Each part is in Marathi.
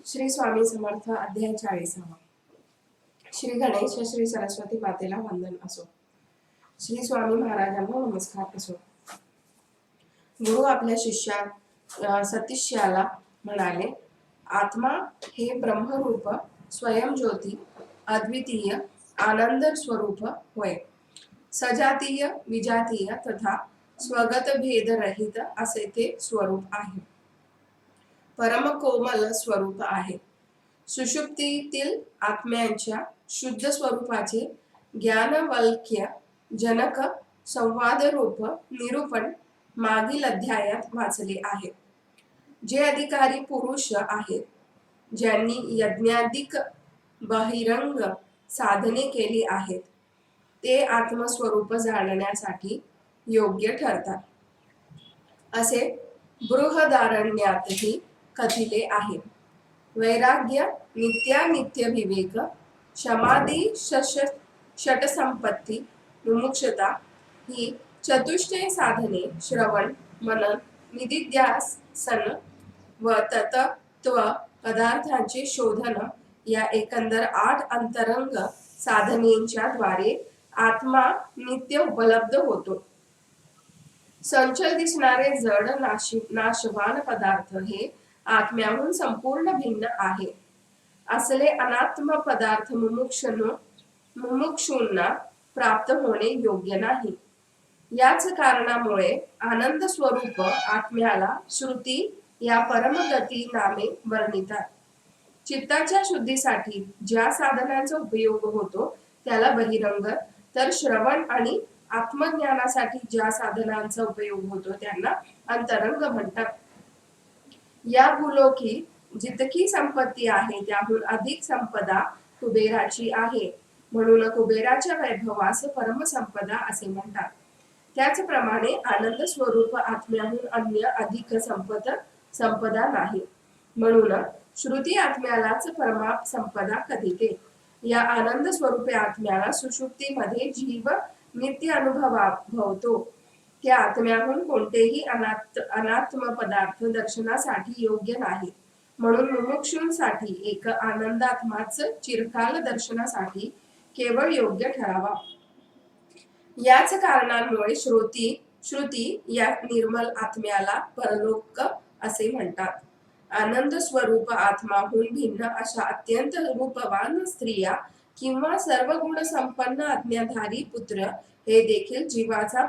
श्री स्वामी समर्थ अध्याय 40. श्री गणेश श्री सरस्वती मातेला वंदन असो. श्री स्वामी महाराजांना नमस्कार असो. गुरु आपल्या सतिष्याला म्हणाले, आत्मा हे ब्रह्मरूप स्वयंज्योती अद्वितीय आनंद स्वरूप होय. सजातीय विजातीय तथा स्वगत भेदरहित असे ते स्वरूप आहे. परम कोमल स्वरूप आहे. सुषुप्तीतील आत्म्यांच्या शुद्ध स्वरूपाचे ज्ञानवल्क्य जनक संवाद रूप निरूपण मागील अध्यायात वाचले आहे. जे अधिकारी पुरुष आहेत, ज्यांनी यज्ञाधिक बहिरंग साधने केली आहेत, ते आत्मस्वरूप जाणण्यासाठी योग्य ठरतात, असे बृहदारण्यातही कथिले आहे. वैराग्य, नित्यानित्य विवेक, समाधी, षटसंपत्ती, मुमुक्षता ही चतुष्टय साधने श्रवण, मनन, निदिध्यासन व तत्त्व पदार्थांचे शोधन या एकंदर 8 अंतरंग साधनेच्या द्वारे आत्मा नित्य उपलब्ध होतो. संचल दिसणारे जड नाशवान पदार्थ हे आत्म्याहून संपूर्ण भिन्न आहे. असले अनात्म पदार्थ मुमुक्षूंना प्राप्त होणे योग्य नाही. याच कारणामुळे आनंद स्वरूप आत्म्याला श्रुती या परमगती नामे वर्णितात. चित्ताच्या शुद्धीसाठी ज्या साधनांचा उपयोग होतो त्याला बहिरंग, तर श्रवण आणि आत्मज्ञानासाठी ज्या साधनांचा उपयोग होतो त्यांना अंतरंग म्हणतात. या भूलोकी जितकी संपत्ती आहे त्याहून अधिक संपदा कुबेराची आहे, म्हणून कुबेराच्या वैभवास परमसंपदा असे म्हणतात. त्याचप्रमाणे आनंद स्वरूप आत्म्याहून अन्य अधिक संपदा नाही, म्हणून श्रुती आत्म्यालाच परमसंपदा कथिते. या आनंद स्वरूपी आत्म्याला सुषुप्तीमध्ये जीव नित्य अनुभवतो. त्या आत्म्याहून कोणतेही अनात्म पदार्थ दर्शनासाठी योग्य नाही, म्हणून मुमुक्षूंसाठी एक आनंदात्माच चिरकाल दर्शनासाठी केवळ योग्य ठरावा. याच कारणांमुळे श्रुती या निर्मल आत्म्याला परलोक असे म्हणतात. आनंद स्वरूप आत्माहून भिन्न अशा अत्यंत रूपवान स्त्रिया किंवा सर्व गुण संपन्न आज्ञाधारी पुत्र हे देखील जीवाचा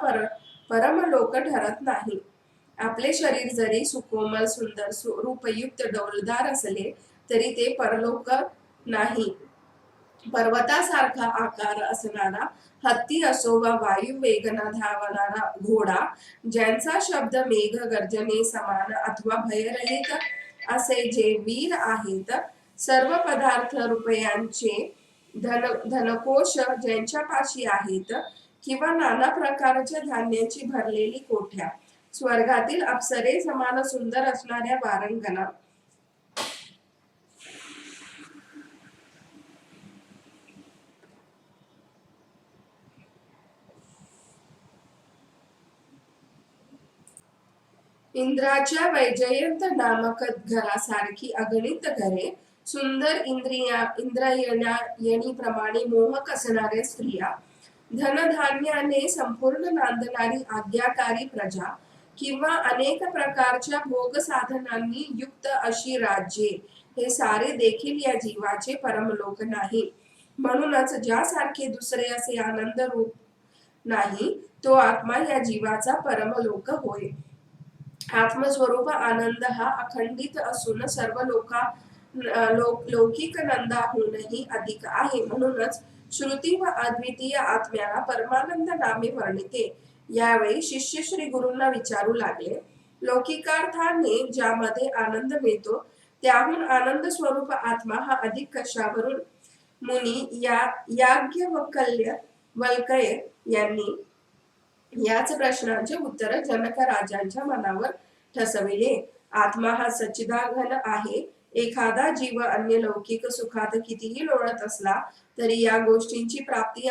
परमलोक ठरत नाही. आपले शरीर जरी सुकोमल सुंदर रूपयुक्त डौलदार असले तरी ते परलोक नाही. पर्वतासारखा आकार असणारा हत्ती असो वा वायू वेगना धावणारा घोडा, ज्यांचा शब्द मेघ गर्जने समान अथवा भयरहित असे जे वीर आहेत, सर्व पदार्थ रुपयांचे धनकोश ज्यांच्यापाशी आहेत, किंवा नाना प्रकारच्या धान्याची भरलेली कोठ्या, स्वर्गातील अप्सरे समान सुंदर असणाऱ्या वारंगना, इंद्राच्या वैजयंत नामक घरासारखी अगणित घरे, सुंदर इंद्रायणी प्रमाणे मोहक असणाऱ्या स्त्रिया, धनधान्याने संपूर्ण नांदणारी आज्ञाकारी प्रजा, किंवा अनेक प्रकारच्या भोग साधनांनी युक्त अशी राज्ये, हे सारे देखील या जीवाचे परमलोक नाही. म्हणूनच ज्यासारखे दुसरे असे आनंद रूप नाही, तो आत्मा या जीवाचा परमलोक होय. आत्मस्वरूप आनंद हा अखंडित असून सर्व लौकिक नंदाहूनही अधिक आहे. म्हणूनच श्रुती व अद्वितीय आत्म्याला परमानंद नामे वर्णिते. यावेळी शिष्य श्री गुरूंना विचारू लागले, लौकिकार्थाने ज्यामध्ये आनंद मिळतो त्याहून आनंद स्वरूप आत्मा हा अधिक कशावरून? मुनी याज्ञवल्क्य यांनी याच प्रश्नांचे उत्तर जनक राजांच्या मनावर ठसविले. आत्मा हा सच्चिदाघन आहे. एखादा जीव अन्य लौकिक सुखात कितीही लोळत असला तरी या गोष्टींची प्राप्ती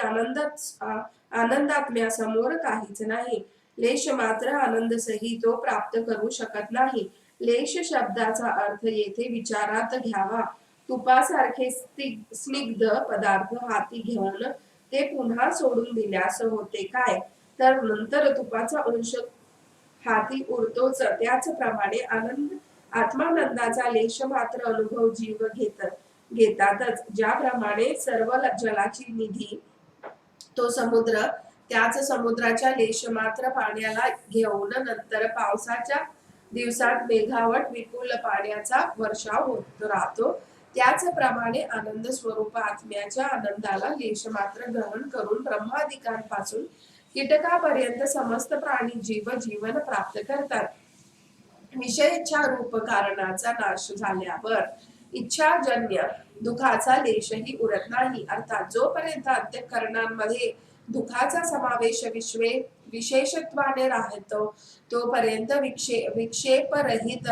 आनंदात्म्यासमोर काहीच नाही. लेश मात्र आनंदसही तो प्राप्त करू शकत नाही. लेश शब्दाचा अर्थ येथे विचारात घ्यावा. तुपासारखे स्निग्ध पदार्थ हाती घेऊन ते पुन्हा सोडून दिल्यास होते काय, तर नंतर तुपाचा अंश हाती उरतोच. त्याचप्रमाणे आत्मानंदाचा लेश मात्र अनुभव जीव घेतातच. ज्याप्रमाणे सर्व जलाची निधी तो समुद्र, त्याच समुद्राच्या लेश मात्र पाण्याला घेऊन नंतर पावसाच्या दिवसात मेघावट विपुल पाण्याचा वर्षाव होत राहतो, त्याचप्रमाणे आनंद स्वरूप आत्म्याच्या आनंदाला लेश मात्र ग्रहण करून ब्रह्मादिकांपासून कीटकापर्यंत समस्त प्राणी जीवन प्राप्त करतात. विषय इच्छा रूप कारणाचा नाश झाल्यावर इच्छाजन्य दुःखाचा लेशही उरत नाही. अर्थात जोपर्यंत अंतःकरणांमध्ये दुःखाचा समावेश विशेषत्वाने राहतो, तोपर्यंत विक्षेपरहित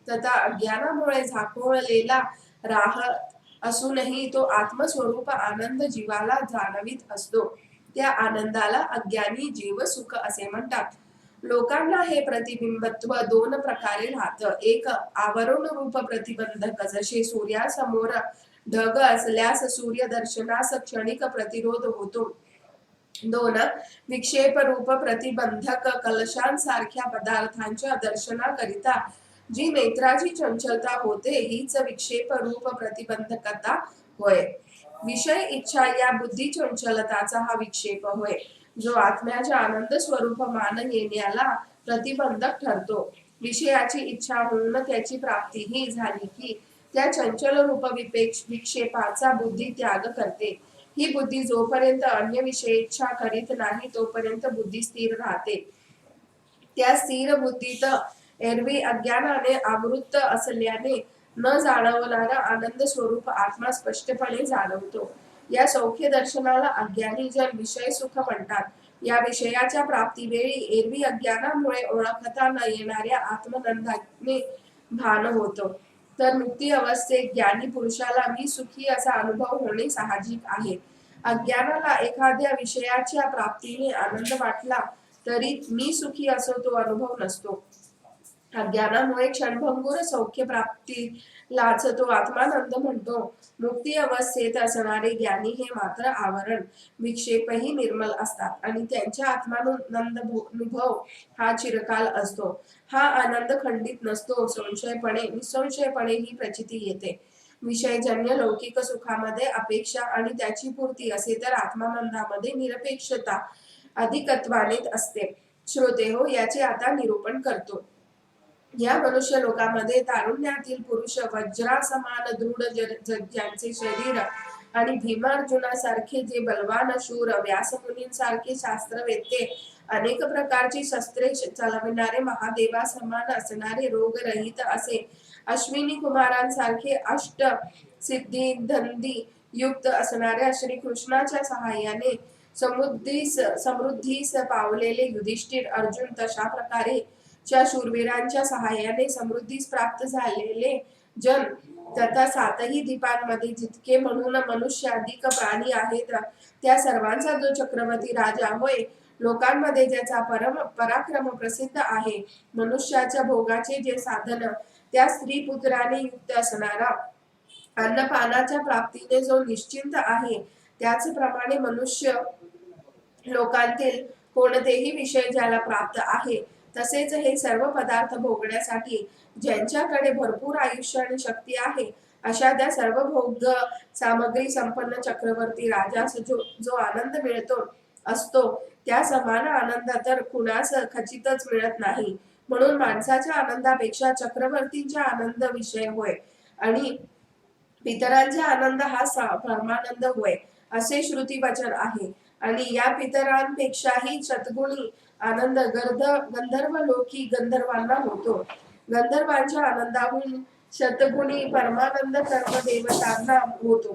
तथा अज्ञानामुळे झाकोळलेला राहत असूनही तो आत्मस्वरूप आनंद जीवाला जाणवीत असतो. त्या आनंदाला अज्ञानी जीव सुख असे म्हणतात. लोकांना हे प्रतिबिंबत्व दोन प्रकारे राहतं. एक आवरण रूप प्रतिबंधक, जसे सूर्यासमोर ढग असल्यास सूर्यदर्शनास क्षणिक प्रतिरोध होतो. दोन विक्षेप रूप प्रतिबंधक, कलशांसारख्या पदार्थांच्या दर्शनाकरिता जी नेत्राची चंचलता होते, हीच विक्षेप रूप प्रतिबंधकता होय. विषय इच्छा या बुद्धी चंचलताचा हा विक्षेप होय, जो आत्म्याच्या आनंद स्वरूप मान येण्याला प्रतिबंधक ठरतो. विषयाची इच्छा होऊन त्याची प्राप्तीही झाली की त्या चंचल रूप विक्षेपाचा बुद्धी त्याग करते. ही बुद्धी जोपर्यंत अन्य विषय इच्छा करीत नाही, तोपर्यंत बुद्धी स्थिर राहते. त्या स्थिर बुद्धीत एरवी अज्ञानाने आवृत्त असल्याने न जाणवणारा आनंद स्वरूप आत्मा स्पष्टपणे जाणवतो. या सौख्य दर्शनाला अज्ञानी जन विषय सुख म्हणतात. या विषयाच्या प्राप्तीवेळी एरवी अज्ञानामुळे ओळखता न येणाऱ्या आत्मनंदाने भान होतो. तर मुक्ती अवस्थेत ज्ञानी पुरुषाला मी सुखी असा अनुभव होणे साहजिक आहे. अज्ञानाला एखाद्या विषयाच्या प्राप्तीने आनंद वाटला तरी मी सुखी असो तो अनुभव नसतो. अज्ञानामुळे क्षणभंगुर सौख्य प्राप्तीलाच तो आत्मानंद म्हणतो. मुक्ती अवस्थेत असणारे ज्ञानी हे मात्र आवरण विक्षेपही निर्मल असतात आणि त्यांच्या आत्मानंदानुभव हा चिरकाल असतो. हा आनंद खंडित नसतो. निसंशयपणे ही प्रचिती येते. विषयजन्य लौकिक सुखामध्ये अपेक्षा आणि त्याची पूर्ती असे तर आत्मानंदामध्ये निरपेक्षता अधिकत्वाने असते. श्रोते हो, याचे आता निरूपण करतो. या मनुष्य लोकांमध्ये तारुण्यातील पुरुष वज्रासमान दृढ ज्यांचे शरीर आणि भीमार्जुनासारखे जे बलवान शूर, व्यासमुनींसारखे शास्त्रवेत्ते, अनेक प्रकारची शस्त्रे चालविणारे, महादेवा समान असणारे, रोगरहित असे अश्विनी कुमारांसारखे अष्ट सिद्धी युक्त असणाऱ्या श्रीकृष्णाच्या सहाय्याने समृद्धीस पावलेले युधिष्ठिर, अर्जुन, तशा प्रकारे च्या शूरवीरांच्या सहाय्याने समृद्धीस प्राप्त झालेले जन, तथा सातही दीपांमध्ये जितके म्हणून मनुष्याधिक प्राणी आहेत, त्या सर्वांचा जो चक्रवर्ती राजा होय, लोकांमध्ये ज्याचा पराक्रम प्रसिद्ध आहे, मनुष्याच्या भोगाचे जे साधन, त्या स्त्री पुत्राने युक्त असणारा, अन्नपानाच्या प्राप्तीने जो निश्चिंत आहे, त्याचप्रमाणे मनुष्य लोकांतील कोणतेही विषय ज्याला प्राप्त आहे, तसेच हे सर्व पदार्थ भोगण्यासाठी ज्यांच्याकडे भरपूर आयुष्य आणि शक्ती आहे, अशा त्या सर्व भोग सामग्री संपन्न चक्रवर्ती राजास जो आनंद मिळतो असतो, त्या समान आनंद तर कुणास खचितच मिळत नाही. म्हणून माणसाच्या आनंदापेक्षा चक्रवर्तींचा आनंद विषय होय आणि पितरांचा आनंद हा परमानंद होय, असे श्रुती वचन आहे. आणि या पितरांपेक्षाही शतगुणी आनंद गंधर्व लोकी गंधर्वांना होतो. गंधर्वांच्या आनंदाहून शतगुणी परमानंद कर्मदेवतांना होतो.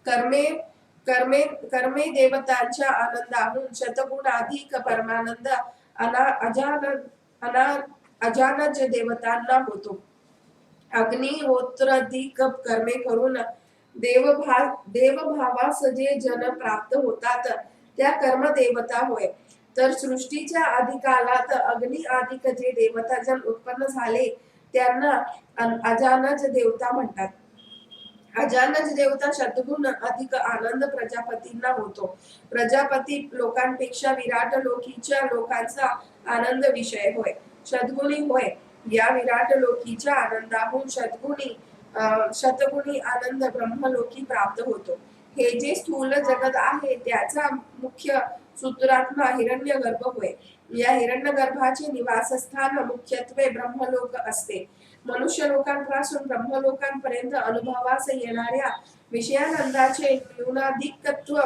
कर्मे देवतांच्या आनंदाहून शतगुणाधिक परमानंद अजानज देवतांना होतो. अग्निहोत्राधिक कर्मे करून देवभावास जे जन प्राप्त होतात, त्या कर्मदेवता होय. तर सृष्टीच्या आदिकालात अग्नी आदिक जे देवता जन उत्पन्न झाले, त्यांना अजानज देवता म्हणतात. अजानज देवता सद्गुण अधिक आनंद प्रजापतींना होतो. प्रजापती लोकांपेक्षा विराट लोकीच्या लोकांचा आनंद विषय होय, सद्गुणी होय. या विराट लोकीच्या आनंदाहून शतगुणी आनंद ब्रह्मलोकी प्राप्त होतो. हे जे स्थूल जगत आहे त्याचा मुख्य सूत्रात्मा हिरण्यगर्भ होय. या हिरण्यगर्भाचे निवासस्थान मुख्यत्वे ब्रह्मलोक असते. मनुष्य लोकांपासून ब्रह्मलोकांपर्यंत अनुभवास येणाऱ्या विषयानंदाचे न्यूनाधिकत्व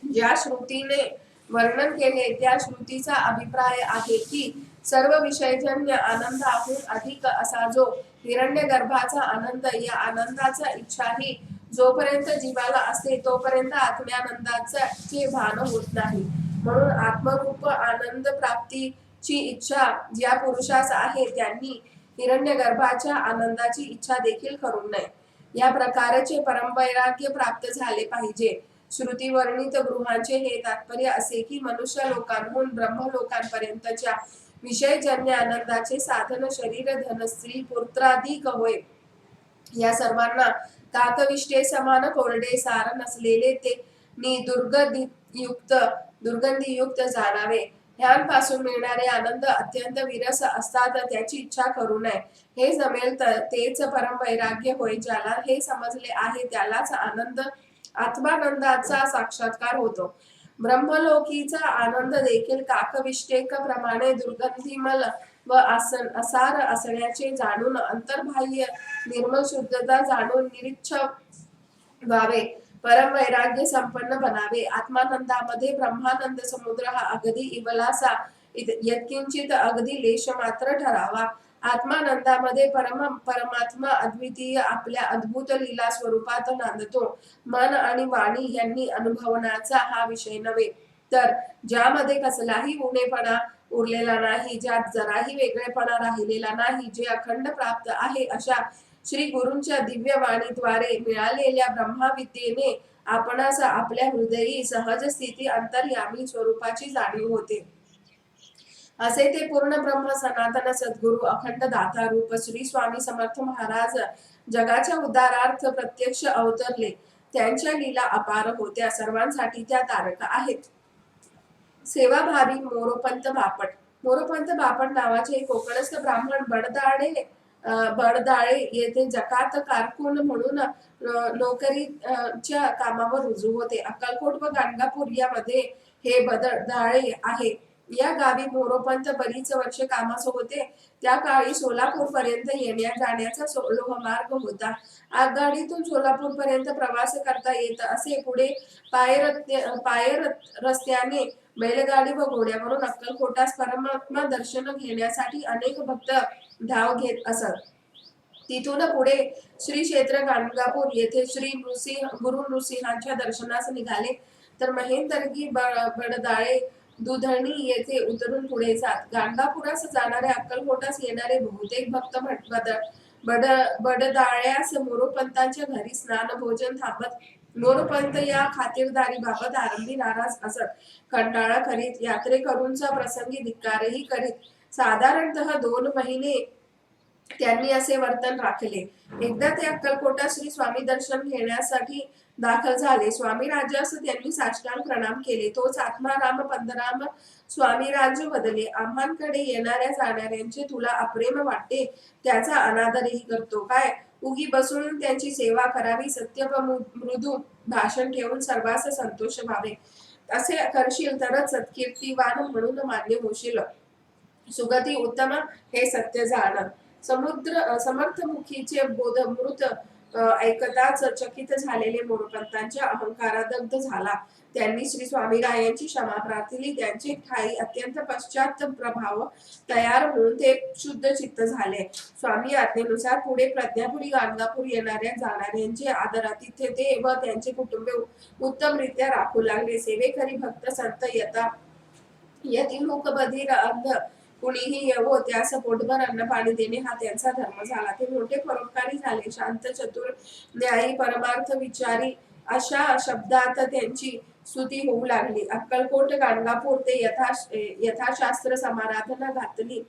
ज्या श्रुतीने वर्णन केले त्या श्रुतीचा अभिप्राय आहे की सर्व विषयजन्य आनंदाहून अधिक असा जो हिरण्यगर्भाचा आनंद, या आनंदाचा इच्छाही जोपर्यंत जीवाला असते तोपर्यंत आत्म्यानंदाचे भान होत नाही. म्हणून आत्मरूप आनंद प्राप्तीची इच्छा ज्या पुरुषास आहे त्यांनी हिरण्यगर्भाच्या आनंदाची इच्छा देखील करू नये. या प्रकारचे परमवैराग्य प्राप्त झाले पाहिजे. श्रुती वर्णित गृहांचे हे तात्पर्य असे की मनुष्य लोकांहून ब्रह्मलोकांपर्यंतच्या विषयजन्य आनंदाचे साधन शरीर, धन, स्त्री, पुत्राधिक होय. या सर्वांना काकविष्टे समान कोरडे सार नसलेले ते दुर्गंधीयुक्त जाणावे. ह्यांपासून मिळणारे आनंद अत्यंत विरस असतात, त्याची इच्छा करू नये. हे जमेल तेच परमवैराग्य होय. ज्याला हे समजले आहे त्यालाच आत्मानंदाचा साक्षात्कार होतो. ब्रह्मलोकीचा आनंद देखील काकविष्टेक प्रमाणे दुर्गंधीमल व असार असण्याचे जाणून अंतर्बाह्य निर्मल शुद्धता जाणून निरीच्छव व्हावे, परमवैराग्य संपन्न बनावे. आत्मानंदामध्ये ब्रह्मानंद समुद्र हा अगदी इवलासा यत्किंचित अगदी लेश मात्र ठरावा. आत्मानंदामध्ये परमात्मा अद्वितीय आपल्या अद्भुत लीला स्वरूपात नांदतो. मन आणि वाणी यांनी अनुभवण्याचा हा विषय नव्हे, तर ज्यामध्ये कसलाही उणेपणा उरलेला नाही, ज्यात जराही वेगळेपणा राहिलेला नाही, जे अखंड प्राप्त आहे, अशा श्री गुरूंच्या दिव्य वाणीद्वारे मिळालेल्या ब्रह्मविद्येने आपणास आपल्या हृदयी सहज स्थिती अंतर्यामी स्वरूपाची जाणीव होते. असे ते पूर्ण ब्रह्म सनातन सद्गुरु अखंड दाता रूप श्री स्वामी समर्थ महाराज जगाच्या उद्धारार्थ प्रत्यक्ष अवतरले. त्यांच्या लीला अपार होत्या, सर्वांसाठी त्या तारक आहेत. सेवाभावी मोरोपंत बापट. मोरोपंत बापट नावाचे एक कोकणस्थ ब्राह्मण बडदाळे येथे जकात कारकून म्हणून नोकरीच्या कामावर रुजू होते. अक्कलकोट व गाणगापूर यामध्ये हे बडदाळे आहे. या गावी मोरोपंत बरीच वर्षे कामास होते. त्या काळी सोलापूर पर्यंत येण्या जाण्याचा लोहमार्ग होता. आगगाडीतून सोलापूर पर्यंत प्रवास करता येत असे. पुढे पायरस्त्याने बैलगाडी व घोड्यावरून अक्कलकोटास परमात्मा दर्शन घेण्यासाठी अनेक भक्त धाव घेत असत. तिथून पुढे श्री क्षेत्र गाणगापूर येथे श्री गुरु नृसिंहांच्या दर्शनास निघाले, तर महेंदरगी बडदाळे दुधणी येथे उतरून पुढे जात. गाणगापुरास जाणारे, अक्कलकोटास येणारे बहुतेक भक्त बडदाळ्यास मोरोपंतांच्या घरी स्नान भोजन थांबत. मोरोपंत या खातिरदारीबाबत आरंभी नाराज असत, कंटाळा करीत, यात्रेकरूंचा प्रसंगी धिक्कारही करीत. साधारणतः 2 महिने त्यांनी असे वर्तन राखले. एकदा ते अक्कलकोटात श्री स्वामी दर्शन घेण्यासाठी दाखल झाले. स्वामी राजास त्यांनी साष्टांग प्रणाम केले. तोच आत्माराम पंदराम स्वामी राज बदले. आम्हांकडे येणाऱ्या जाणाऱ्यांचे तुला अप्रेम वाटते, त्याचा अनादरही करतो काय? उगी बसून त्यांची सेवा करावी, सत्य व मृदू भाषण ठेवून सर्वांस संतोष व्हावे. असे करशील तरच सत्कीर्तिवान म्हणून मान्य होशील. सुगती उत्तम हे सत्य जाण. समर्थमुखीचे बोधमृत ऐकताच चकित झालेले मोरोपंतांच्या अहंकारादग्ध झाला. त्यांनी श्री स्वामीरायांची क्षमा प्रार्थिली. त्यांचे ठाई अत्यंत पश्चात प्रभाव तयार होऊन ते शुद्ध चित्त झाले. स्वामी आज्ञेनुसार पुढे प्रज्ञापुरी गाणगापूर येणाऱ्या जाणाऱ्यांचे आदरातिथ्य ते व त्यांचे कुटुंबे उत्तमरित्या राखू लागले. सेवेकरी भक्त संत यती मूक बधीर अंध कुणीही येवो त्यास पोटभर अन्न पाणी देणे हा त्यांचा धर्म झाला. ते मोठे परोपकारी झाले. शांत, चतुर, न्यायी, परमार्थ विचारी अशा शब्दात त्यांची स्तुती होऊ लागली. अक्कलकोट गाणगापूर ते यथाशास्त्र समाराधना घातली.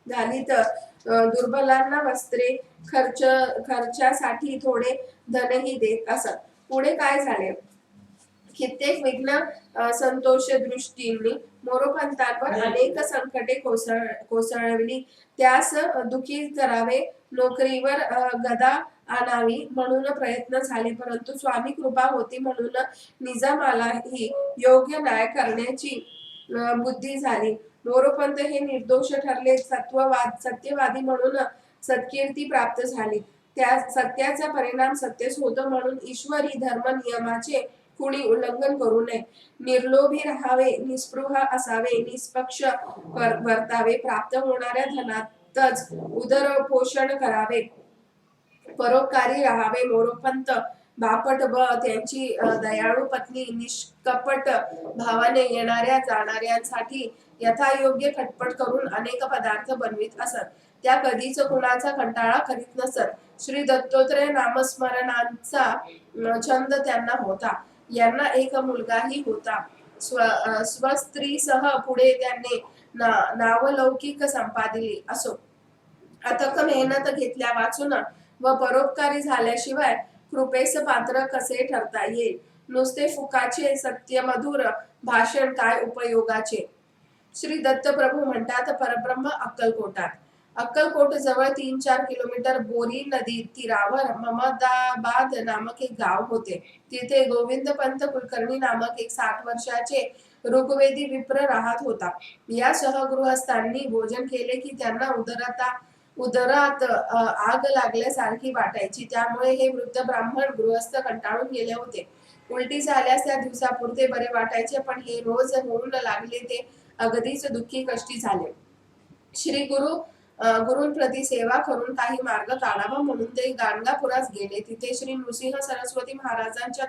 झाली तर दुर्बलांना वस्त्रे खर्चासाठी थोडे धनही देत असत. पुढे काय झाले? कित्येक विघ्न संतोष दृष्टींनी मोरोपंतांवर अनेक संकटे कोसळवली. त्यास दुखी करावे, नोकरीवर गदा आणावी म्हणून प्रयत्न झाले, परंतु स्वामी कृपा होती म्हणून निजामालाही योग्य न्याय करण्याची बुद्धी झाली. मोरोपंत हे निर्दोष ठरले, सत्यवादी म्हणून सत्कीर्ती प्राप्त झाली. त्या सत्याचा परिणाम सत्यच होतो, म्हणून ईश्वरी धर्म नियमाचे कुणी उल्लंघन करू नये. निर्लोभी राहावे, निस्पृह असावे, निष्पक्ष वर्तावे, प्राप्त होणाऱ्या धनातच उदरपोषण करावे, परोपकारी राहावे. मोरोपंत बापट व त्यांची दयाळू पत्नी निष्कपट भावाने येणाऱ्या जाणाऱ्यांसाठी यथायोग्य खटपट करून अनेक पदार्थ बनवित असत. त्या कधीच कुणाचा कंटाळा करीत नसत. श्री दत्तोत्रय नामस्मरणाचा छंद त्यांना होता. यांना एक मुलगाही होता. स्वस्त्रीसह पुढे त्यांनी नावलौकिक संपादिली. असो, अथक मेहनत घेतल्या वाचून व परोपकारी झाल्याशिवाय कृपेस पात्र कसे ठरता येईल? नुसते फुकाचे सत्यमधुर भाषण काय उपयोगाचे? श्री दत्त प्रभू म्हणतात, परब्रह्म अक्कलकोटात. अक्कलकोट जवळ 3-4 किलोमीटर बोरी नदी तीरावर ममदाबाद नामक एक गाव होते. तिथे गोविंदपंत कुलकर्णी नामक एक 60 वर्षाचे ऋग्वेदी विप्र राहत होता. या सहगृहस्थांनी भोजन केले की त्यांना उदरात आग लागल्यासारखी वाटायची. त्यामुळे हे वृद्ध ब्राह्मण गृहस्थ कंटाळून गेले होते. उलटी झाल्यास त्या दिवसापुरते बरे वाटायचे, पण हे रोज होऊन लागले ते अगदीच दुःखी कष्टी झाले. श्री गुरूंप्रती सेवा करून काही मार्ग काढावा म्हणून ते गाणगापुरास गेले. तिथे श्री नृसिंह सरस्वती महाराजांच्या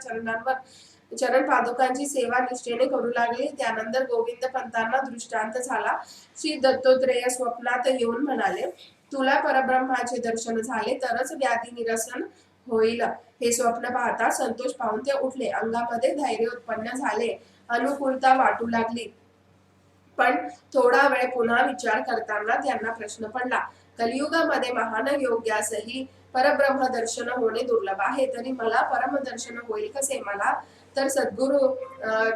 चरण पादुकांची सेवा निष्ठेने करू लागले. त्यानंतर गोविंद पंतांना दृष्टांत झाला. श्री दत्तोत्रेय स्वप्नात येऊन म्हणाले, तुला परब्रह्माचे दर्शन झाले तरच व्याधी निरसन होईल. हे स्वप्न पाहता संतोष पाहून ते उठले. अंगामध्ये धैर्य उत्पन्न झाले, अनुकूलता वाटू लागली. पण थोडा वेळ पुन्हा विचार करताना त्यांना प्रश्न पडला, कलियुगामध्ये महान योग्यासही परब्रह्म दर्शन होणे दुर्लभ आहे, तरी मला परमदर्शन होईल कसे? मला तर सद्गुरु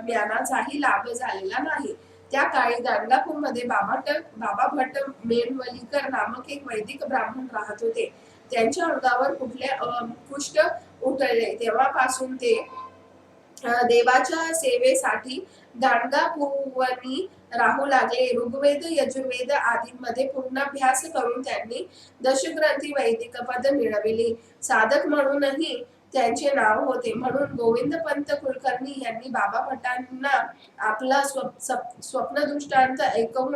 ज्ञानाचाही लाभ झालेला नाही. त्या काळी गाणगापूरमध्ये बाबा भट्ट मेणवलीकर नामक एक वैदिक ब्राह्मण राहत होते. त्यांच्या अंगावर कुष्ठ उठले. तेव्हापासून ते देवाच्या सेवेसाठी गाणगापूरवनी राहू लागले. ऋग्वेद यजुर्वेद आदींमध्ये पूर्णाभ्यास करून त्यांनी दशग्रंथी वैदिक पद मिळविले. साधक म्हणूनही त्यांचे नाव होते. म्हणून गोविंदपंत कुलकर्णी यांनी बाबा भट्टांना आपला स्वप्नदृष्टांत ऐकवून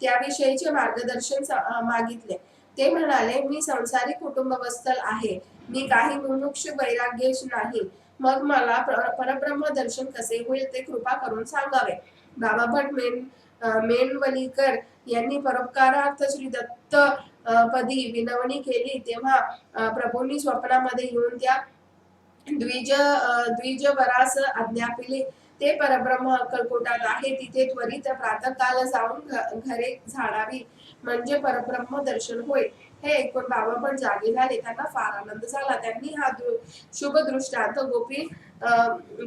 त्याविषयीचे मार्गदर्शन मागितले. ते म्हणाले, मी संसारी कुटुंबवस्थल आहे, मी काही मुमुक्ष वैराग्येश नाही. मग मला परब्रह्म दर्शन कसे होईल ते कृपा करून सांगावे. बाबा भट मेणवलीकर यांनी परोपकारार्थ श्री दत्त पदी विनवणी केली. तेव्हा प्रभूंनी स्वप्नामध्ये येऊन त्या द्विजवरास आज्ञापिले, ते परब्रह्म अक्कलकोटात आहे, तिथे त्वरित प्रातःकाल जाऊन घरे झाडावी, म्हणजे परब्रह्म दर्शन होईल. हे ऐकून बाबा पण जागे झाले. त्यांना फार आनंद झाला. त्यांनी हा शुभ दृष्टांत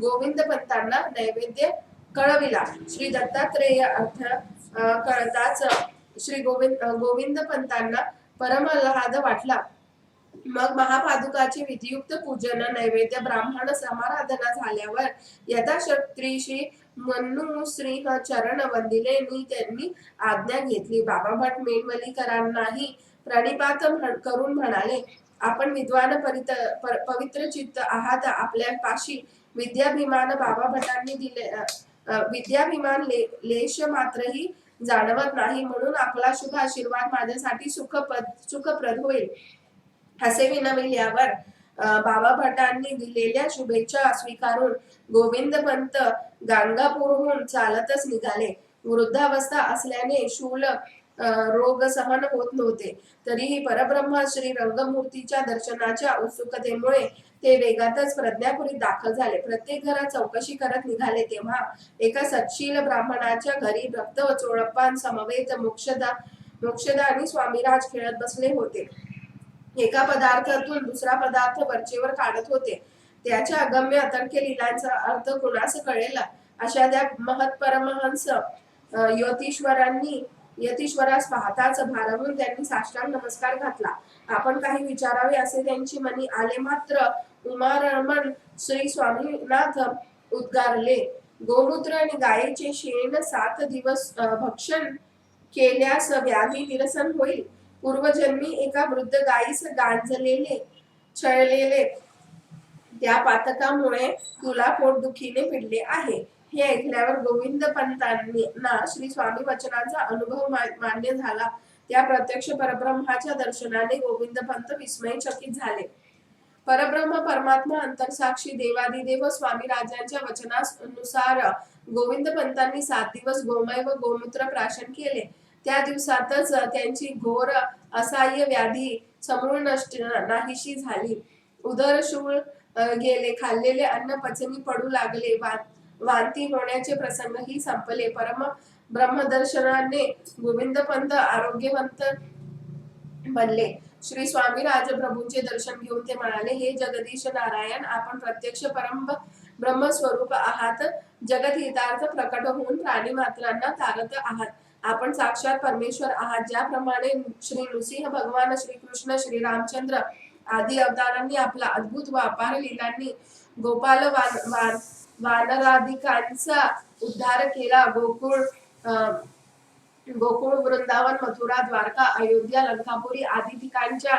गोविंदपंतांना नैवेद्य कळविला. श्री दत्तात्रेय अर्थ कळताच श्री गोविंदपंतांना परम आल्हाद वाटला. मग महापादुकाचे विधियुक्त पूजन, नैवेद्य, ब्राह्मण समाराधना झाल्यावर यथाशक्ती श्री मनुश्री चरण वंदिले नी त्यांनी आज्ञा घेतली. बाबा भट मेणवलीकरांनाही प्रणिपात करून म्हणाले, आपण विद्वान पवित्र चित्त आहात. आपल्या पाशी विद्याभिमान बाबा भटांनी दिले विद्याभिमान लेश मात्रही जाणवत नाही, म्हणून आपला शुभ आशीर्वाद माझ्यासाठी सुखप्रद होईल. असे विनविल्यावर बाबा भटांनी दिलेल्या शुभेच्छा स्वीकारून गोविंदपंत गाणगापूरहून चालतच निघाले. वृद्धावस्था असल्याने शूल रोग सहन होत नव्हते. तरीही परब्रह्म श्री रंगमूर्तीच्या दर्शनाच्या उत्सुकतेमुळे ते वेगातच प्रज्ञापुरीत दाखल झाले. प्रत्येक घरात चौकशी करत निघाले. तेव्हा एका सत्शील ब्राह्मणाच्या घरी भक्त चोळप्पां समवेत मोक्षदा स्वामीराज खेळत बसले होते. एका पदार्थातून दुसरा पदार्थ वरचेवर काढत होते. त्याच्या अगम्य अतर्क्य लीलांचा अर्थ कुणास कळेल अशा त्या महत् परमहंस यतीश्वरास पाहताच भारावून त्यांनी साष्टांग नमस्कार घातला. आपण काही विचारावे असे त्यांची मनी आले मात्र उमारमण श्री स्वामीनाथ उद्गारले. गोमूत्र आणि गायीचे शेण 7 दिवस भक्षण केल्यास व्याधी निरसन होईल. पूर्वजन्मी एका वृद्ध गायीस गांजलेले छळलेले त्या पातकामुळे तुला पोटदुखीने पिडले आहे. हे ऐकल्यावर गोविंद पंतांना श्री स्वामी वचनाचा अनुभव मान्य झाला. त्या प्रत्यक्ष परब्रह्माच्या दर्शनाने गोविंद पंत विस्मयचकित झाले. परब्रह्म परमात्मा अंतरसाक्षी देवादिदेव स्वामी राजांच्या वचनानुसार गोविंद पंतांनी 7 दिवस गोमय व गोमूत्र प्राशन केले. त्या दिवसातच त्यांची घोर असह्य व्याधी समूळ नाहीशी झाली. उदर शूळ गेले, खाल्लेले अन्न पचनी पडू लागले, वांती होण्याचे प्रसंगही संपले. ब्रह्मदर्शनाने गोविंद पंत आरोग्यवंत बनले. श्री स्वामी राजप्रभूंचे दर्शन घेऊन ते म्हणाले, हे जगदीश नारायण, आपण प्रत्यक्ष ब्रह्मस्वरूप आहात. जगतहितार्थ प्रकट होऊन प्राणी मात्रांना तारत आहात. आपण साक्षात परमेश्वर आहात. ज्याप्रमाणे श्री नृसिंह भगवान, श्रीकृष्ण, श्री रामचंद्र आदी अवतारांनी आपला अद्भुत व अपार लीलांनी गोपाल वानराधिकांचा उद्धार केला. गोकुळ, वृंदावन, मथुरा, द्वारका, अयोध्या, लंकापुरी आदी ठिकाणच्या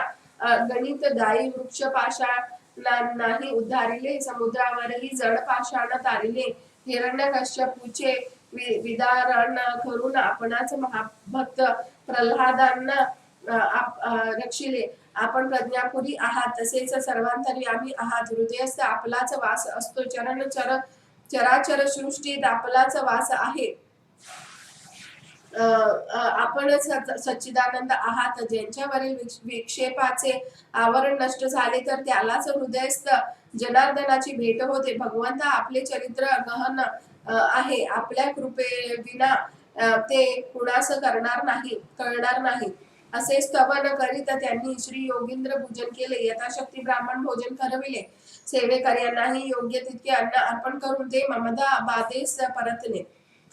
गणित दायी वृक्ष पाषाणांनाही उद्धारिले. समुद्रावरही जड पाषाण तारिले. हिरण्यकश्यपूचे विदारण करून आपणाच महाभक्त प्रल्हादांना रक्षिले. आपण प्रज्ञापुरी आहात, तसेच सर्वांतर्यामी आहात. हृदयस्थ आपलाच वास असतो. चराचर सृष्टीत आपलाच वास आहे. आपण सच्चिदानंद आहात. ज्यांच्यावरील विक्षेपाचे आवरण नष्ट झाले तर त्यालाच हृदयस्थ जनार्दनाची भेट होते. भगवंत आपले चरित्र गहन आहे. आपल्या कृपेविना ते कुणास कळणार नाही. असे स्तवन करीत त्यांनी श्री योगींद्र पूजन केले. यथाशक्ती ब्राह्मण भोजन करविले. सेवेकऱ्यांनाही योग्य तितके अन्न अर्पण करून ते ममदा बाधेस परतले.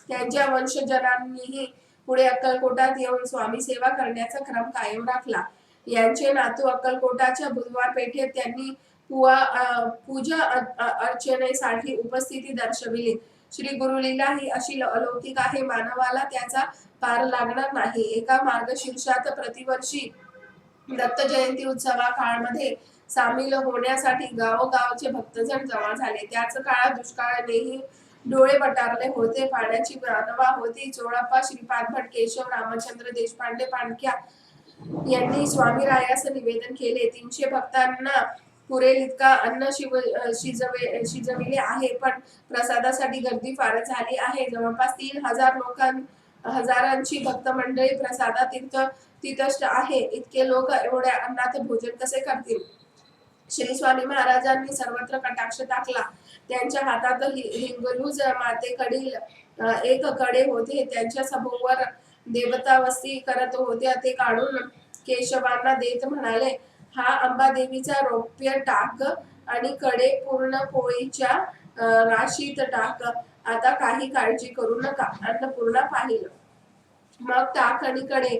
त्यांच्या वंशजनांनीही पुढे अक्कलकोटात येऊन स्वामी सेवा करण्याचा क्रम कायम राखला. यांचे नातू अक्कलकोटाच्या बुधवार पेठेत त्यांनी पूजा अर्चनेसाठी उपस्थिती दर्शविली. श्री गुरुलीला ही अशी अलौकिक आहे, मानवाला त्याचा पार लागणार नाही. एका मार्गशीर्षात प्रतिवर्षी दत्त जयंती उत्सवा काळमध्ये सामील होण्यासाठी गावोगावचे भक्तजन जमा झाले. त्याच काळात दुष्काळानेही डोळे बटारले होते. पाण्याची मानवा होती. चोळप्पा, श्रीपाद भट, केशव रामचंद्र देशपांडे पाणक्या यांनी स्वामीरायास निवेदन केले. 300 भक्तांना पुरेल इतका अन्न शिजविले आहे, पण प्रसादासाठी गर्दी फारच झाली आहे. जवळपास 3000 हजारांची भक्त मंडळी प्रसादात तितष्ट आहे. इतके लोक एवढ्या अन्नात भोजन कसे करतील? श्री स्वामी महाराजांनी सर्वत्र कटाक्ष टाकला. त्यांच्या हातात हिंगलूज मातेकडील एक कडे होते. त्यांच्या सभोवर देवता वस्ती करत होत्या. ते काढून केशवांना देत म्हणाले, हा अंबादेवीचा रौप्य टाक आणि कडे पूर्ण पोळीच्या राशीत टाक. आता काही काळजी करू नका. अन्नपूर्णा पाहिलं. मग टाक आणि कडे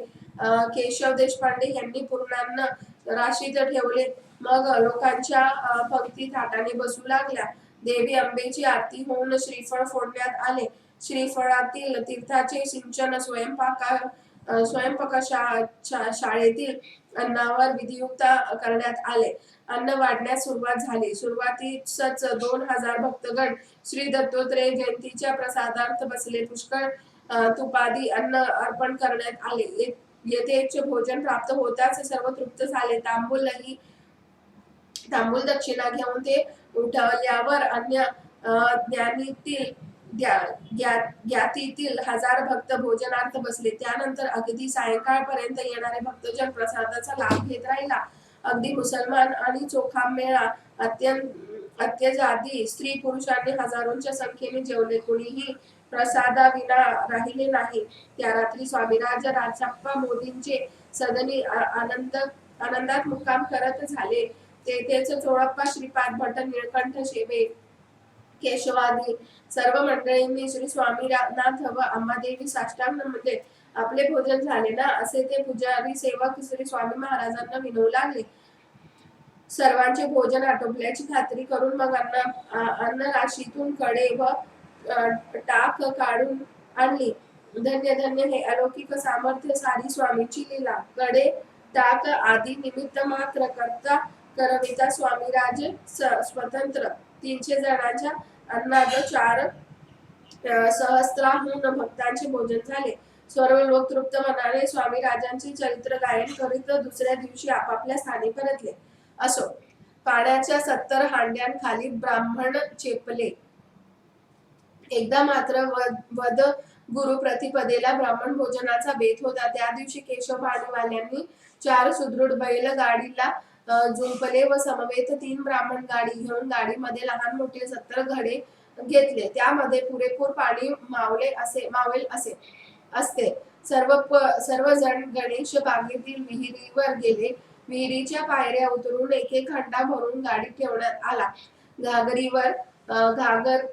केशव देशपांडे यांनी पूर्णान्न राशीत ठेवले. मग लोकांच्या पंक्ती थाटाने बसू लागल्या. देवी अंबेची आरती होऊन श्रीफळ फोडण्यात आले. श्रीफळातील तीर्थाचे सिंचन स्वयंपाक शाळेतील अन्नावर विधियुक्त करण्यात आले. अन्न वाढण्यास सुरुवात झाली. सुरुवातीसच 2000 भक्तगण श्री दत्तोत्रेय जयंतीच्या प्रसादार्थ बसले. पुष्कळ तुपादी अन्न अर्पण करण्यात आले. यथेच्छ भोजन प्राप्त होताच सर्व तृप्त झाले. तांबूल दक्षिणा घेऊन ते उठवल्यावर अन्य ज्ञातीतील 1000 भक्त भोजनार्थ बसले. त्यानंतर अगदी सायंकाळपर्यंत येणारे भक्तजन प्रसादाचा लाभ घेत राहिला. अगदी मुसलमान आणि चोखामेळा अत्यजादी स्त्री पुरुषांनी हजारोंच्या संख्येने जेवले. कुणीही प्रसादाविना राहिले नाही. त्या रात्री स्वामीराज राजप्पा मोदींचे सदनी आनंदात मुक्काम करत झाले. तेथेच चोळप्पा श्रीपाद भट निळकंठ शेवे केशवादी सर्व मंडळींनी श्री स्वामीनाथ व अंबादेवी साष्टांग म्हणजे आपले भोजन झाले ना असे ते पुजारी सेवक श्री स्वामी महाराजांना विनवू लागले. सर्वांचे भोजन आटोपल्याची खात्री करून मग अन्न राशीतून कडे व टाक काढून आणली. धन्य धन्य हे अलौकिक सामर्थ्य सारी स्वामीची लीला. कडे टाक आदी निमित्त मात्र करता करविता स्वामीराज स्वतंत्र 300 जणांच्या अन्नात 4 सहस्राहून भक्तांचे भोजन झाले. सर्व लोक तृप्त मनाने स्वामी राजांचे चरित्र गायन करीत दुसऱ्या दिवशी आपापल्या स्थानी परतले. असो, पाण्याच्या 70 हांड्यांखाली ब्राह्मण चेपले. एकदा मात्र वद गुरु प्रतिपदेला ब्राह्मण भोजनाचा बेत होता. त्या दिवशी केशव भांडीवाल्यांनी 4 सुदृढ बैल गाडीला जुंपले व समवेत 3 ब्राह्मण गाडी घेऊन गाडीमध्ये लहान मोठे 70 घडे घेतले. त्यामध्ये पुरेपूर पाणी मावेल असे असते. सर्वजण गणेश बागेतील विहिरीवर गेले. विहिरीच्या पायऱ्या उतरून एक हंडा भरून गाडीत ठेवण्यात आला. घागरीवर घागर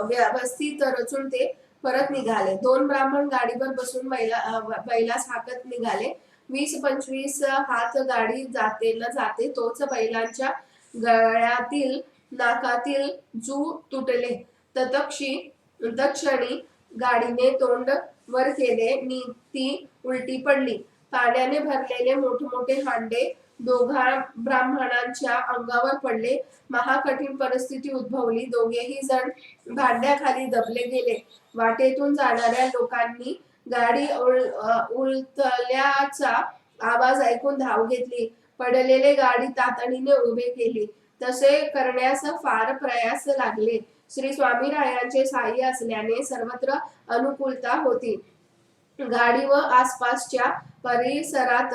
व्यवस्थित रचून ते परत निघाले. 2 ब्राह्मण गाडीवर बसून बैलास हाकत निघाले. 20-25 हात गाडी जाते न जाते तोच बैलांच्या गळ्यातील नाकातील जू तुटले. तत्क्षणी गाडीने तोंड वर केले नि ती उलटी पडली. पाण्याने भरलेले मोठमोठे हांडे दोघा ब्राह्मणांच्या अंगावर पडले. महाकठीण परिस्थिती उद्भवली. दोघेही जण भांड्याखाली दबले गेले. वाटेतून जाणाऱ्या लोकांनी गाडी उलटल्याचा आवाज ऐकून धाव घेतली. पडलेले गाडी तातडीने उभे केली. तसे करण्यास फार प्रयास लागले. श्री स्वामीरायांचे साह्य असल्याने सर्वत्र अनुकूलता होती. गाडी व आसपासच्या परिसरात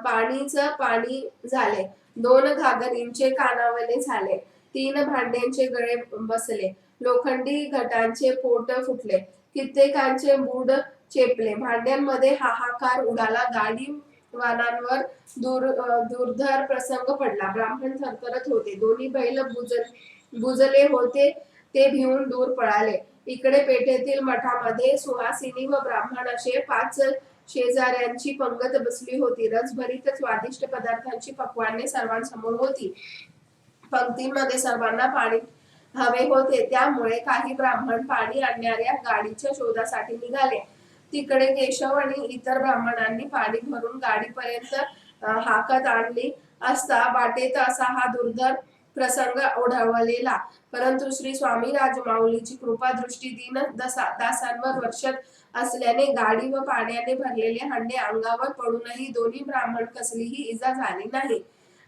पाणीच पाणी झाले. 2 घागरींचे कानावले झाले. 3 भांड्यांचे गळे बसले. लोखंडी घटांचे पोट फुटले. कित्येकांचे बूड चेपले. भांड्यांमध्ये हाहाकार उडाला. गाडी वाहनांवर दुर्धर प्रसंग पडला. ब्राह्मण थरथरत होते. दोन्ही बैल बुजले होते ते भिवून दूर पळाले. इकडे पेठेतील मठामध्ये सुहासिनी व ब्राह्मण असे 5 शेजाऱ्यांची पंगत बसली होती. रसभरीत स्वादिष्ट पदार्थांची पक्वाने सर्वांसमोर होती. पंक्तींमध्ये सर्वांना पाणी हवे होते. त्यामुळे काही ब्राह्मण पाणी आणणाऱ्या गाडीच्या शोधासाठी निघाले. तिकडे केशव आणि इतर ब्राह्मणांनी पाणी भरून गाडीपर्यंत हाकत आणली असता वाटेत असा हा दुर्धर प्रसंग ओढवलेला. परंतु श्री स्वामी राजमाऊलीची कृपा दृष्टी दीन दासांवर वर्षत असल्याने गाडी व पाण्याने भरलेले हंडे अंगावर पडूनही दोन्ही ब्राह्मण कसलीही इजा झाली नाही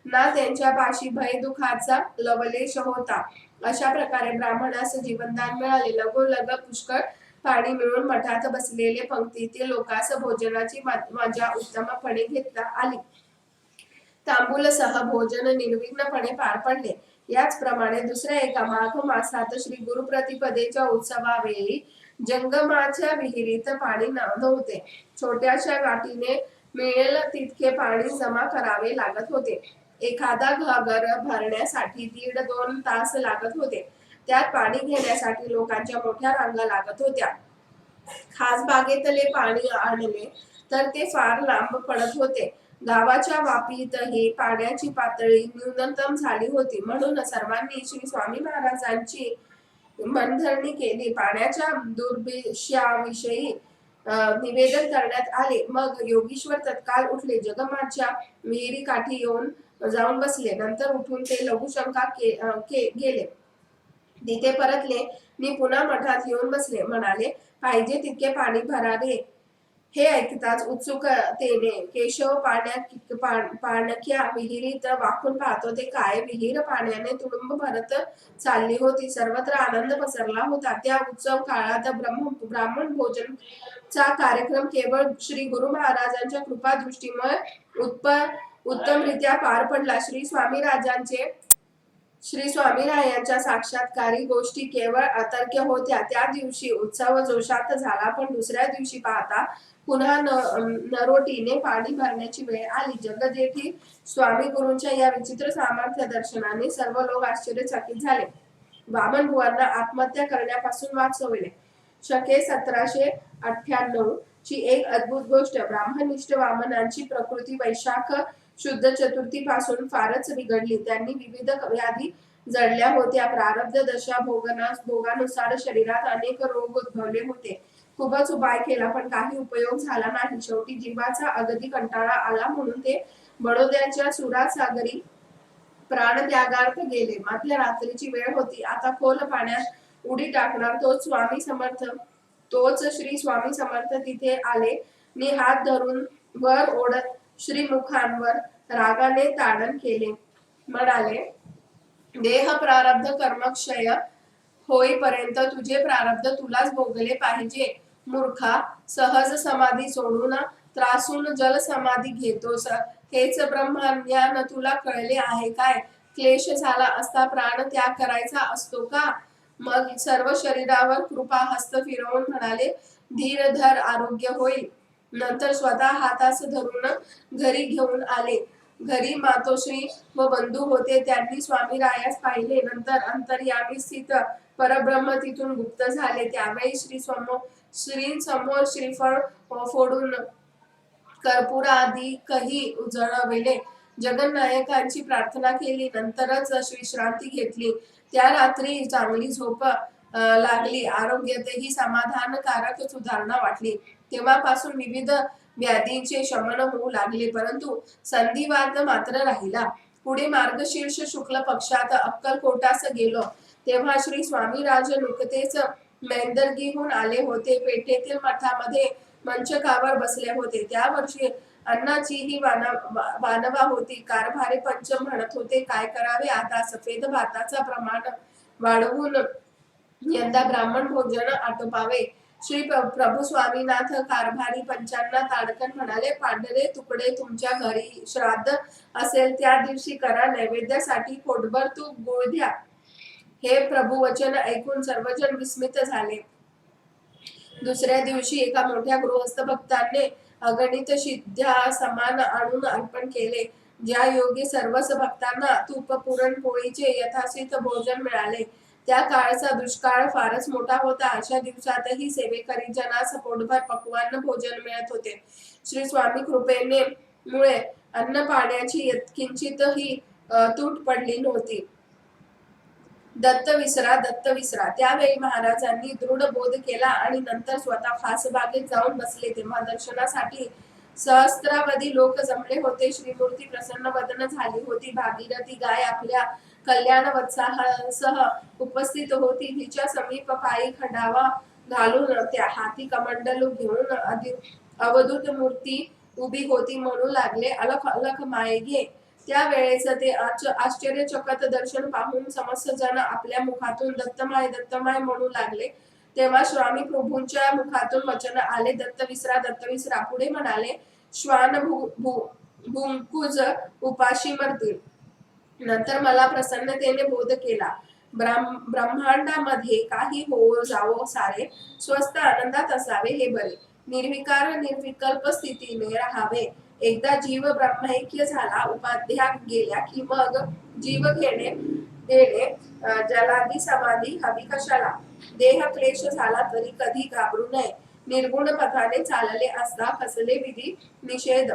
ना त्यांच्या पाशी भयदुखाचा लवलेश होता. अशा प्रकारे ब्राह्मणास जीवनदान मिळाले. लगोलग पुष्कळ पाणी मिळून मठात बसलेले पंक्तीतील लोकांस भोजनाची मजा उत्तमपणे घेता आली. तांबूलसह भोजन निर्विघ्नपणे पार पडले. याचप्रमाणे दुसऱ्या एका माघ मासात श्री गुरुप्रतिपदेच्या उत्सवावेळी जंगमाच्या विहिरीत पाणी नव्हते. छोट्याशा वाटीने मिळेल तितके पाणी जमा करावे लागत होते. एखादा घागर भरण्यासाठी 1.5-2 तास लागत होते. त्यात पाणी घेण्यासाठी लोकांच्या मोठ्या रांगा लागत होत्या. खास बागेतले पाणी आणले तर ते फार लांब पडत होते. गावाच्या वापीतही पाण्याची पातळी न्यूनतम झाली होती. म्हणून सर्वांनी श्री स्वामी महाराजांची मनधरणी केली. पाण्याच्या दुर्भिक्षाविषयी निवेदन करण्यात आले. मग योगीश्वर तत्काळ उठले. जगमाच्या विहिरी काठी जाऊन बसले. नंतर उठून ते लघुशंका गेले. तिथे परतले नि पुन्हा मठात येऊन बसले. म्हणाले, पाहिजे तितके पाणी भरा रे. हे ऐकताच उत्सुकतेने केशव पाणक्या विहिरीत वाकून पाहतो ते काय, विहीर पाण्याने तुडुंब भरत चालली होती. सर्वत्र आनंद पसरला होता. त्या उत्सव काळात ब्राह्मण भोजन चा कार्यक्रम केवळ श्री गुरु महाराजांच्या कृपा दृष्टीमुळे उत्तमरित्या पार पडला. श्री स्वामी राजांचे श्री स्वामीरायांच्या साक्षात्कारी गोष्टी केवळ अतर्क्य होत्या. त्या दिवशी उत्सव जोशात झाला, पण दुसऱ्या दिवशी पाहता पुन्हा नरोटीने पाणी भरण्याची वेळ आली. जगदेठी स्वामी गुरूंच्या या विचित्र सामर्थ्य दर्शनाने सर्व लोक आश्चर्यचकित झाले. वामन बुवांना आत्महत्या करण्यापासून वाचवले. शके 1798 ची एक अद्भुत गोष्ट. ब्राह्मनिष्ठ वामनांची प्रकृती वैशाख शुद्ध चतुर्थी पासून फारच बिघडली. त्यांनी विविध व्याधी जडल्या होत्या. प्रारब्ध दशा भोगानुसार शरीरात अनेक रोग उद्भवले होते. खूपच उपाय केला, पण काही उपयोग झाला नाही. शेवटी जीवाचा अगदी कंटाळा आला, म्हणून ते बडोद्याच्या सुरासागरी प्राणत्यागार्थ गेले. मध्य रात्रीची वेळ होती. आता खोल पाण्यात उडी टाकणार तोच श्री स्वामी समर्थ तिथे आले नि हात धरून वर ओढत श्रीमुखांवर रागाने ताडण केले. म्हणाले, देह प्रारब्ध कर्मक्षय होईपर्यंत तुझे प्रारब्ध तुलाच भोगले पाहिजे. मूर्खा, सहज समाधी सोडून त्रासून जल समाधी घेतोस. हेच ब्रह्मज्ञान तुला कळले आहे काय? क्लेश झाला असता प्राण त्याग करायचा असतो का? मग सर्व शरीरावर कृपा हस्त फिरवून म्हणाले, धीर धर, आरोग्य होईल. नंतर स्वतः हातास धरून घरी घेऊन आले. घरी मातोश्री व बंधू होते. त्यांनी स्वामीरायास पाहिले. नंतर अंतर्यामी स्थित परब्रह्म तिथून गुप्त झाले. त्यावेळी श्रींसमोर श्रीफळ फोडून कर्पूराधिकही उजळविले. जगन्नायकांची प्रार्थना केली. नंतरच विश्रांती घेतली. त्या रात्री चांगली झोप लागली. आरोग्यातही समाधानकारक सुधारणा वाटली. तेव्हापासून विविध व्याधींचे शमन होऊ लागले, परंतु संधिवात मात्र राहिला. पुढे मार्गशीर्ष शुक्ल पक्षात अक्कलकोटास गेलो, तेव्हा श्री स्वामीराज नुकतेच मेंदर्गीहून आले होते. पेठेतील मठामध्ये मंचकावर बसले होते. त्या वर्षी अन्नाचीही वानवा होती. कारभारी पंच म्हणत होते, काय करावे आता? सफेद भाताचा प्रमाण वाढवून यंदा ब्राह्मण भोजन आटोपावे. श्री प्रभू स्वामीनाथ कारभारी पंचांना ताडकन म्हणाले, पांढरे तुकडे तुमच्या घरी श्राद्ध असेल त्या दिवशी करा. नैवेद्यासाठी पोटभर तूप गुळ द्या. हे प्रभू वचन ऐकून सर्वजण विस्मित झाले. दुसऱ्या दिवशी एका मोठ्या गृहस्थ भक्ताने अगणित शिध्या समान आणून अर्पण केले. ज्या योगी सर्वच भक्तांना तूप पुरणपोळीचे यथासित भोजन मिळाले. त्या काळचा दुष्काळ फारच मोठा होता. अशा दिवसातही सेवेकरी जनास पोटभर पक्वान्न भोजन मिळत होते. श्री स्वामी कृपेने मुळे अन्न पाण्याची किंचितही तूट पडली नव्हती. दत्त विसरा. त्यावेळी महाराजांनी दृढ बोध केला आणि नंतर स्वतः खासबागेत जाऊन बसले. तेव्हा दर्शनासाठी सहस्त्रावधी लोक जमले होते. श्रीमूर्ती प्रसन्न वदन झाली होती. भागीरथी गाय आपल्या कल्याण वत्सासह उपस्थित होती. तिच्या समीप पायी खंडावा घालून त्या हाती कमंडलू घेऊन अवधूत मूर्ती उभी होती. म्हणू लागले, अलख अलख माये घे. त्या वेळेस ते आश्चर्यचकित दर्शन पाहून समस्त जण आपल्या मुखातून दत्तमाय म्हणू लागले. तेव्हा स्वामी प्रभूंच्या मुखातून वचन आले, दत्त विसरा. पुढे म्हणाले, श्वान भुंकुज उपाशी मरतील. नंतर मला प्रसन्नतेने बोध केला, ब्रह्मांडामध्ये काही होवो जावो सारे स्वस्त आनंदात असावे हे बरे. निर्विकार निर्विकल्प स्थितीने राहावे. एकदा जीव ब्रह्मैक्य झाला, उपाध्या गेल्या की मग जीव घेणे जलादी समाधी हवी कशाला? देह क्लेश झाला तरी कधी घाबरू नये. निर्गुण पथाने चालले असता कसले विधी निषेध.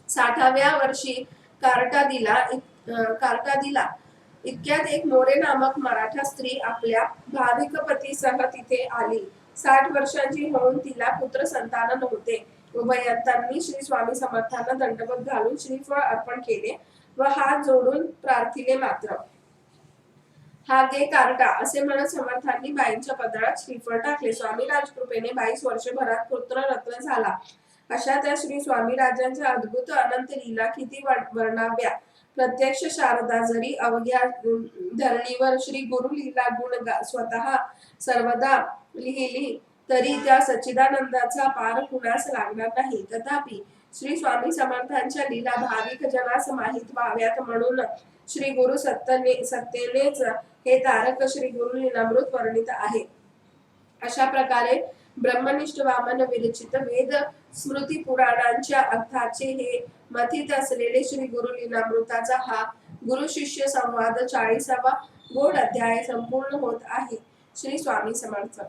60व्या वर्षी कार्टा दिला. इतक्यात एक मोरे नामक मराठा स्त्री आपल्या भाविक पतीसह तिथे आली. 60 वर्षांची होऊन तिला पुत्र संतान नव्हते. उभयतांनी श्री स्वामी समर्थांना दंडवत घालून श्रीफळ अर्पण केले व हात जोडून प्रार्थिले मात्र. हा गे कार्टा असे म्हणत समर्थांनी बाईंच्या पदरात श्रीफळ टाकले. स्वामी राजकृपेने 22 वर्षभरात पुत्ररत्न झाला. अशा त्या श्री स्वामीराजांच्या अद्भुत अनंत लीला किती वर्णाव्या. प्रत्यक्ष शारदा जरी अवघ्या धरणीवर श्री गुरु लीला गुण स्वतः सर्वदा लिहिली तरी त्या सच्चिदानंदाचा पार कुणास लागणार नाही. तथापि श्री स्वामी समर्थांच्या लीला भाविक जनास माहीत व्हाव्यात म्हणून श्री गुरु सत्तेनेच हे तारक श्री गुरु लीलामृत वर्णित आहे. अशा प्रकारे ब्रह्मनिष्ठ वामन विरचित वेद स्मृती पुराणांच्या अर्थाचे हे मथित असलेले श्री गुरु लीलामृताचा हा गुरु शिष्य संवाद 40वा गोड अध्याय संपूर्ण होत आहे. श्री स्वामी समर्थ.